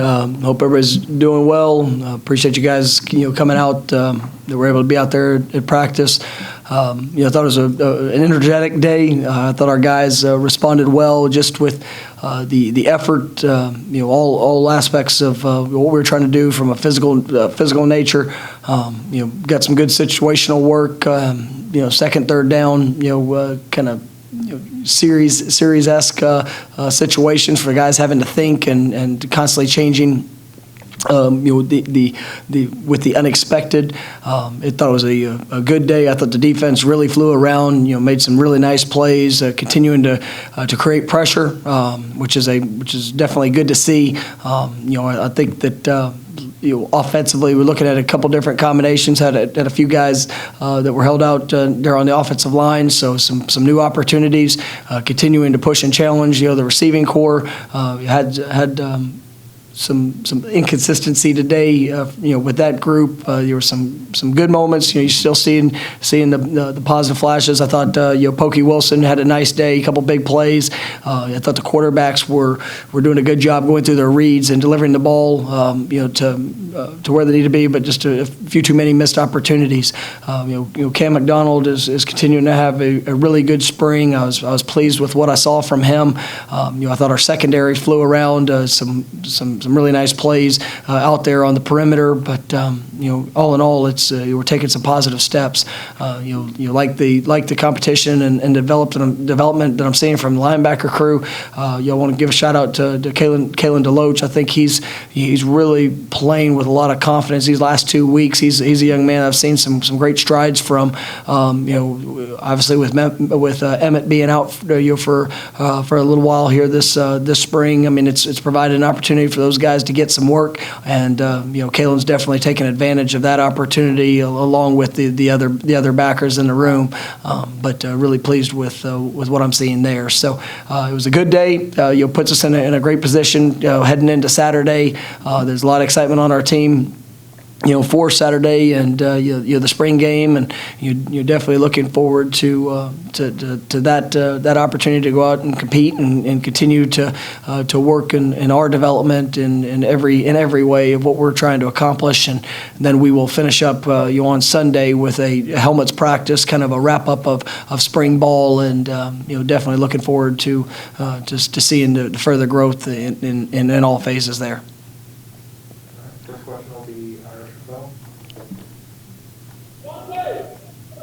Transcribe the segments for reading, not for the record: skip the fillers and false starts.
Hope everybody's doing well. Appreciate you guys, coming out. That we're able to be out there at practice. I thought it was an energetic day. I thought our guys responded well, just with the effort. All aspects of what we were trying to do from a physical nature. Got some good situational work. Second, third down. Kind of. Series-esque situations for guys having to think and constantly changing. With the unexpected. It thought it was a good day. I thought the defense really flew around. Made some really nice plays, continuing to create pressure, which is definitely good to see. I think that. Offensively, we're looking at a couple different combinations. Had a few guys that were held out there on the offensive line, so some new opportunities. Continuing to push and challenge. The receiving core had some inconsistency today. With that group, there were some good moments. You're still seeing the positive flashes. I thought Pokey Wilson had a nice day, a couple big plays. I thought the quarterbacks were doing a good job going through their reads and delivering the ball, to where they need to be, but just a few too many missed opportunities. Cam McDonald is continuing to have a really good spring. I was pleased with what I saw from him. I thought our secondary flew around. Some really nice plays out there on the perimeter, but all in all, it's we're taking some positive steps. Like the competition and development that I'm seeing from the linebacker crew. I want to give a shout out to Kalen Deloach. I think he's really playing with a lot of confidence these last 2 weeks. He's a young man I've seen some great strides from. Obviously with Emmett being out for a little while here this spring. I mean, it's provided an opportunity for those guys to get some work, and Kalen's definitely taken advantage of that opportunity along with the other backers in the room. But really pleased with what I'm seeing there. So it was a good day. Puts us in a great position heading into Saturday. There's a lot of excitement on our team. For Saturday and the spring game, and you're definitely looking forward to that opportunity to go out and compete and continue to work in our development in every way of what we're trying to accomplish. And then we will finish up on Sunday with a helmets practice, kind of a wrap up of spring ball, and definitely looking forward to seeing the further growth in all phases there.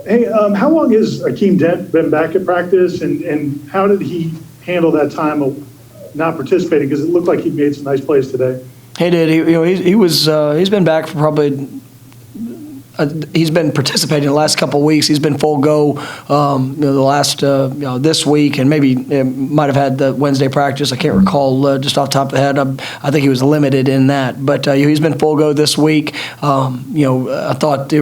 Hey, how long has Akeem Dent been back at practice, and how did he handle that time of not participating? Because it looked like he made some nice plays today. He did. He's been back for probably. He's been participating the last couple of weeks. He's been full go the last this week, and maybe might have had the Wednesday practice. I can't recall just off the top of the head. I think he was limited in that, but he's been full go this week. I thought he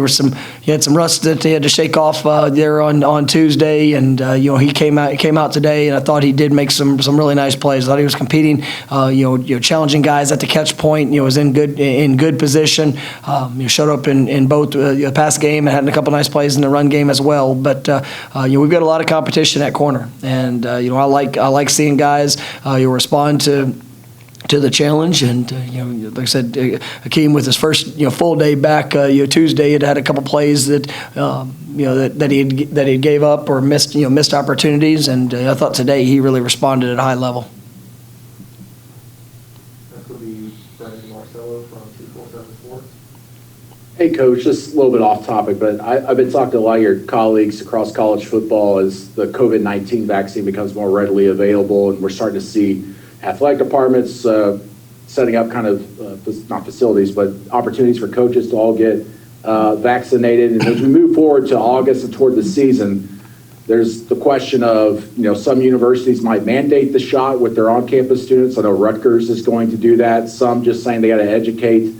had some rust that he had to shake off there on Tuesday, and he came out today, and I thought he did make some really nice plays. I thought he was competing, challenging guys at the catch point. Was in good position. Showed up in both. The pass game and had a couple nice plays in the run game as well. But we've got a lot of competition at corner, and I like seeing guys respond to the challenge. And like I said, Akeem with his first full day back Tuesday had a couple plays that that he gave up or missed opportunities, and I thought today he really responded at a high level. Hey, Coach, just a little bit off topic, but I've been talking to a lot of your colleagues across college football as the COVID-19 vaccine becomes more readily available, and we're starting to see athletic departments setting up kind of, not facilities, but opportunities for coaches to all get vaccinated. And as we move forward to August and toward the season, there's the question of, some universities might mandate the shot with their on-campus students. I know Rutgers is going to do that. Some just saying they got to educate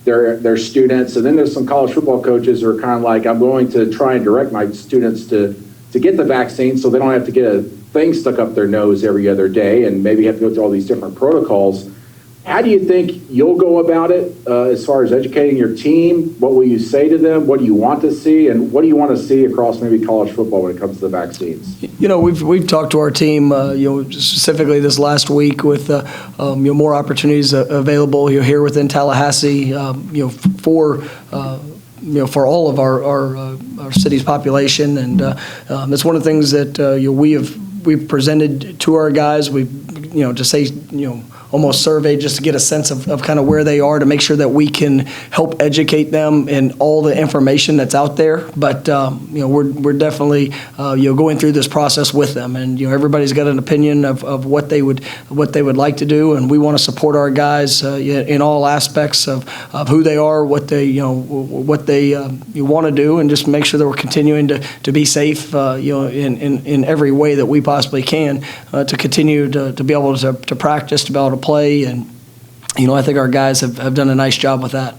their students. And then there's some college football coaches who are kind of like, I'm going to try and direct my students to get the vaccine so they don't have to get a thing stuck up their nose every other day and maybe have to go through all these different protocols. How do you think you'll go about it as far as educating your team? What will you say to them? What do you want to see? And what do you want to see across maybe college football when it comes to the vaccines? We've talked to our team, specifically this last week with more opportunities available here within Tallahassee, for all of our city's population, and it's one of the things that we've presented to our guys. To say almost surveyed just to get a sense of kind of where they are, to make sure that we can help educate them in all the information that's out there. But we're definitely going through this process with them, and everybody's got an opinion of what they would like to do, and we want to support our guys in all aspects of who they are, what they want to do, and just make sure that we're continuing to be safe in every way that we possibly can, to continue to be able to practice, to be able to play, and I think our guys have done a nice job with that.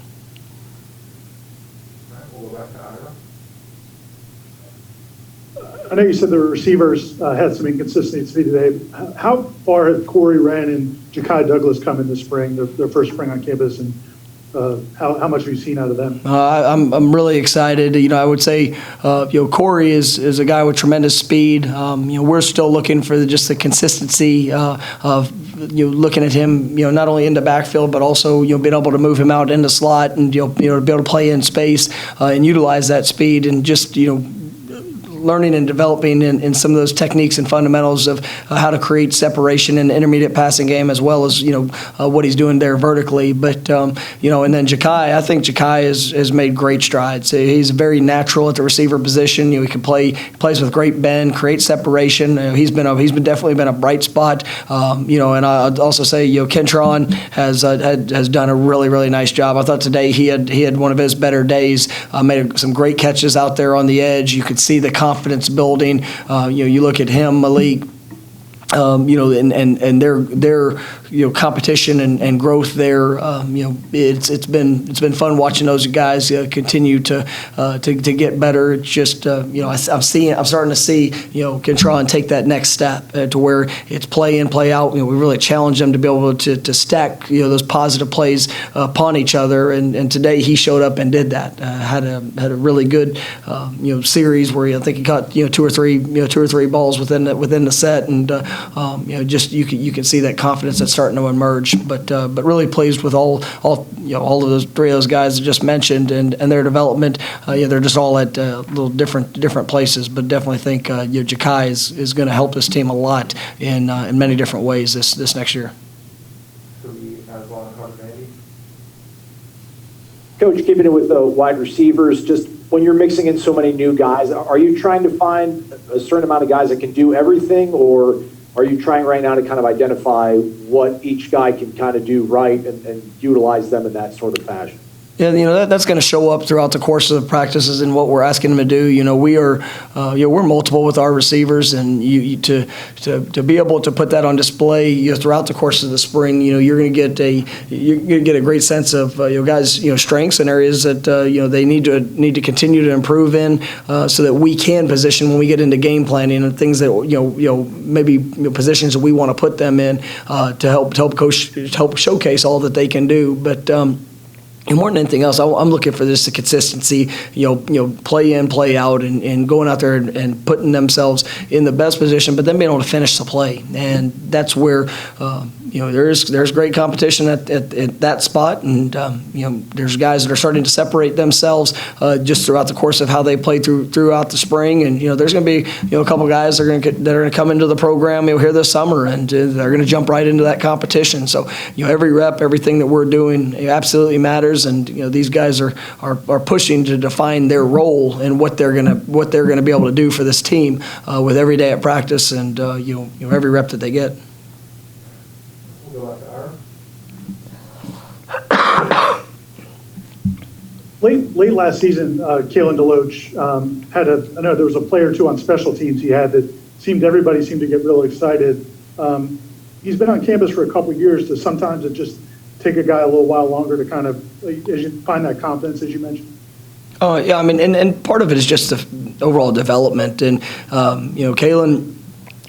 I know you said the receivers had some inconsistency today. How far have Corey Wren and Ja'Kai Douglas come in this spring, their first spring on campus, and how much have you seen out of them? I'm really excited. I would say, Corey is a guy with tremendous speed. We're still looking for just the consistency of looking at him, not only in the backfield, but also being able to move him out in the slot, and to be able to play in space and utilize that speed, and just learning and developing in some of those techniques and fundamentals of how to create separation in the intermediate passing game, as well as what he's doing there vertically. But and then Ja'Kai, I think Ja'Kai has made great strides. He's very natural at the receiver position. He plays with great bend, create separation. He's definitely been a bright spot. And I'd also say Kentron has done a really, really nice job. I thought today he had one of his better days. Made some great catches out there on the edge. You could see the confidence building. You look at him, Malik, and their competition and growth there. It's been fun watching those guys continue to get better. It's just I'm starting to see Kentron take that next step to where it's play in, play out. We really challenge them to be able to stack those positive plays upon each other. And today he showed up and did that. Had a really good series where I think he caught two or three balls within the set, and just you can see that confidence that's starting to emerge. But really pleased with all of those three of those guys I just mentioned, and their development. They're just all at little different places, but definitely think Ja'Kai is going to help this team a lot in many different ways this next year. Coach, keeping it with the wide receivers, just when you're mixing in so many new guys, are you trying to find a certain amount of guys that can do everything, or are you trying right now to kind of identify what each guy can kind of do right and utilize them in that sort of fashion? Yeah, that's going to show up throughout the course of the practices and what we're asking them to do. We're multiple with our receivers, and to be able to put that on display throughout the course of the spring, you're going to get a great sense of guys' strengths and areas that they need to continue to improve in, so that we can position when we get into game planning and things that maybe positions that we want to put them in to help showcase all that they can do, but. And more than anything else, I'm looking for this consistency, play in, play out, and going out there and putting themselves in the best position, but then being able to finish the play. And that's where, there's great competition at that spot. And, there's guys that are starting to separate themselves just throughout the course of how they play throughout the spring. And, there's going to be, a couple guys that are going to come into the program here this summer, and they're going to jump right into that competition. So, every rep, everything that we're doing absolutely matters. And these guys are pushing to define their role and what they're gonna be able to do for this team with every day at practice and every rep that they get. Late last season, Kalen DeLoach I know there was a play or two on special teams he had that everybody seemed to get real excited. He's been on campus for a couple of years. Sometimes it just take a guy a little while longer to kind of, as you find that confidence, as you mentioned? Yeah, I mean, and part of it is just the overall development. And, Kalen,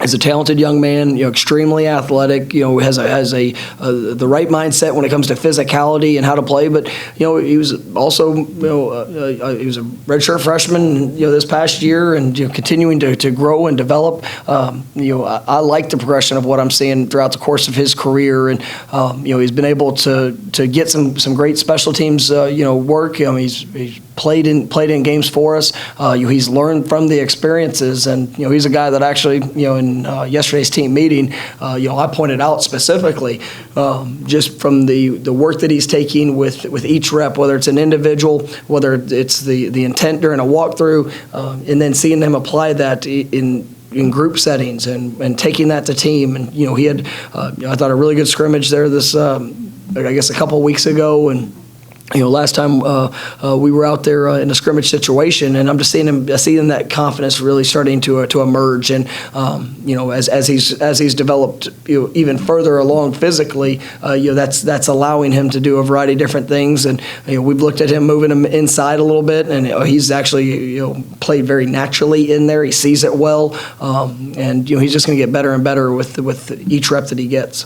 He's a talented young man, extremely athletic, has the right mindset when it comes to physicality and how to play. But, he was also, he was a redshirt freshman, this past year, and continuing to grow and develop. I like the progression of what I'm seeing throughout the course of his career. And, he's been able to get some great special teams, work. He's played in games for us. He's learned from the experiences, and he's a guy that actually, in yesterday's team meeting, I pointed out specifically just from the work that he's taking with each rep, whether it's an individual, whether it's the intent during a walkthrough, and then seeing him apply that in group settings and taking that to team. And he had I thought a really good scrimmage there this I guess a couple of weeks ago, and last time we were out there in a scrimmage situation, and I'm just seeing that confidence really starting to emerge. And as he's developed even further along physically, that's allowing him to do a variety of different things. And we've looked at him moving him inside a little bit, and he's actually played very naturally in there. He sees it well, and he's just going to get better and better with each rep that he gets.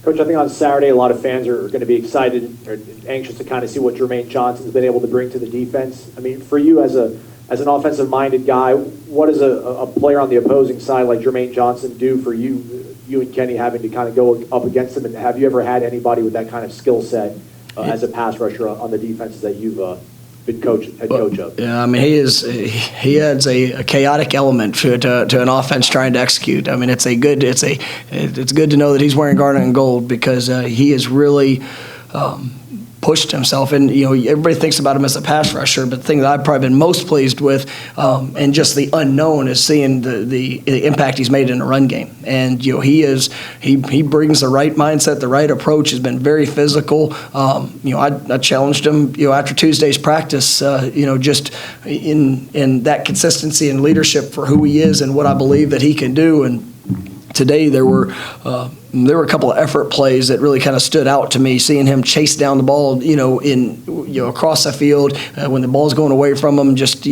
Coach, I think on Saturday, a lot of fans are going to be excited or anxious to kind of see what Jermaine Johnson's been able to bring to the defense. I mean, for you as an offensive-minded guy, what does a player on the opposing side like Jermaine Johnson do for you and Kenny having to kind of go up against him? And have you ever had anybody with that kind of skill set as a pass rusher on the defenses that you've been head coach of? Yeah, I mean, he adds a chaotic element to an offense trying to execute. I mean, it's good to know that he's wearing garnet and gold, because he has really pushed himself. And everybody thinks about him as a pass rusher, but the thing that I've probably been most pleased with, and just the unknown, is seeing the impact he's made in the run game. And he brings the right mindset, the right approach. Has been very physical. I challenged him after Tuesday's practice, just in that consistency and leadership for who he is and what I believe that he can do. And today there were a couple of effort plays that really kind of stood out to me, seeing him chase down the ball, across the field when the ball's going away from him, just,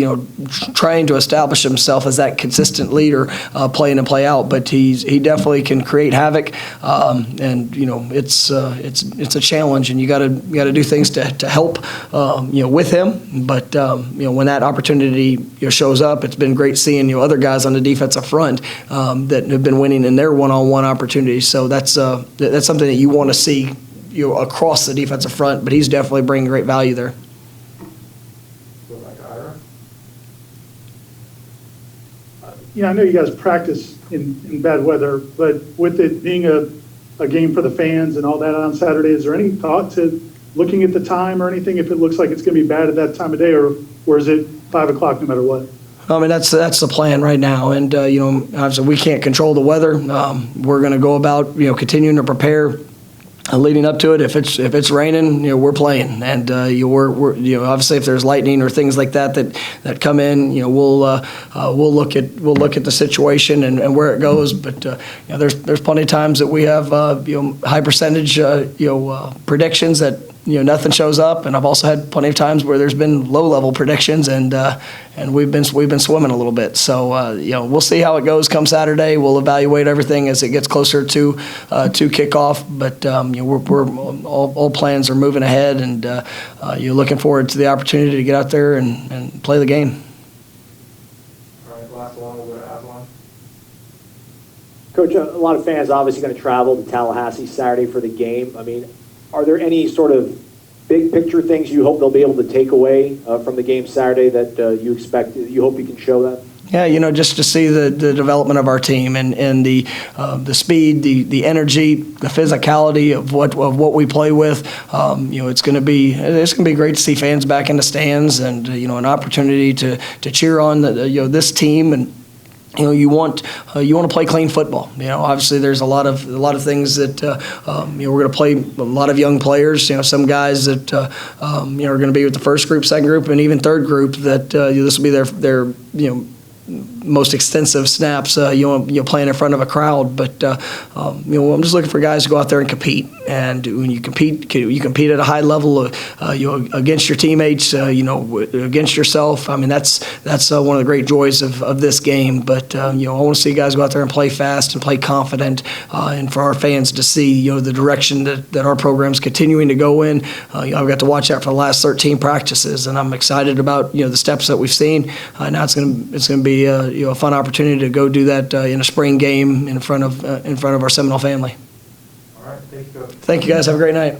trying to establish himself as that consistent leader, play in and play out. But he definitely can create havoc, and it's a challenge, and you got to do things to help, with him. But when that opportunity shows up, it's been great seeing other guys on the defensive front that have been winning in their one-on-one opportunities. So that's something that you want to see across the defensive front, but he's definitely bringing great value there. I know you guys practice in bad weather, but with it being a game for the fans and all that on Saturday, is there any thought to looking at the time or anything if it looks like it's going to be bad at that time of day, or is it 5 o'clock no matter what? I mean, that's the plan right now, and obviously we can't control the weather. We're going to go about continuing to prepare leading up to it. If it's raining, we're playing, and we're obviously if there's lightning or things like that come in, we'll look at the situation and where it goes. But there's plenty of times that we have high percentage predictions that nothing shows up, and I've also had plenty of times where there's been low level predictions, and we've been swimming a little bit. So we'll see how it goes come Saturday. We'll evaluate everything as it gets closer to kickoff. But we're all plans are moving ahead, and you're looking forward to the opportunity to get out there and play the game. All right, last one, we'll go to Avalon. Coach, a lot of fans obviously going to travel to Tallahassee Saturday for the game. I mean, are there any sort of big picture things you hope they'll be able to take away from the game Saturday that you hope you can show them? Yeah, just to see the development of our team and the speed, the energy, the physicality of what we play with. It's going to be great to see fans back in the stands, and an opportunity to cheer on this team. And you want to play clean football. Obviously there's a lot of things that we're going to play a lot of young players. Some guys that are going to be with the first group, second group, and even third group that this will be their most extensive snaps, playing in front of a crowd. But I'm just looking for guys to go out there and compete. And when you compete at a high level, against your teammates, against yourself. I mean, that's one of the great joys of this game. But I want to see guys go out there and play fast and play confident, and for our fans to see the direction that our program's continuing to go in. I've got to watch that for the last 13 practices, and I'm excited about the steps that we've seen. Now it's going to be a fun opportunity to go do that in a spring game in front of our Seminole family. All right, thank you, Coach. Thank you, guys. Have a great night.